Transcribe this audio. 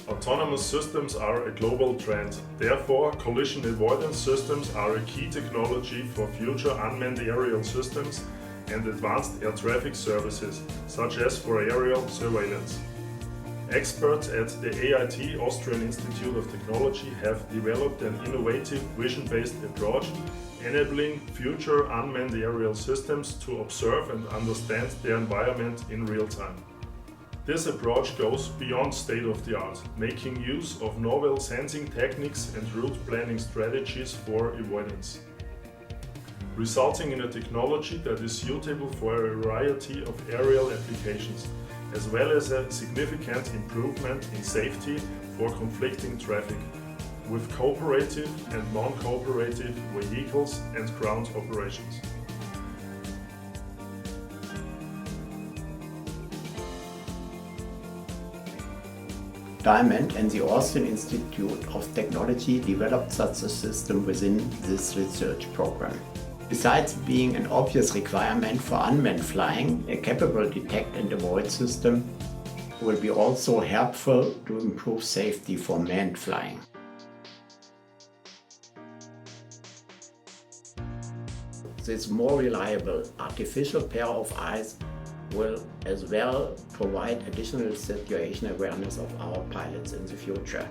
Autonomous systems are a global trend. Therefore, collision avoidance systems are a key technology for future unmanned aerial systems and advanced air traffic services, such as for aerial surveillance. Experts at the AIT Austrian Institute of Technology have developed an innovative vision-based approach enabling future unmanned aerial systems to observe and understand their environment in real time. This approach goes beyond state-of-the-art, making use of novel sensing techniques and route planning strategies for avoidance, resulting in a technology that is suitable for a variety of aerial applications, as well as a significant improvement in safety for conflicting traffic, with cooperative and non-cooperative vehicles and ground operations. Diamond and the Austrian Institute of Technology developed such a system within this research program. Besides being an obvious requirement for unmanned flying, a capable detect and avoid system will be also helpful to improve safety for manned flying. This more reliable artificial pair of eyes will as well provide additional situation awareness of our pilots in the future.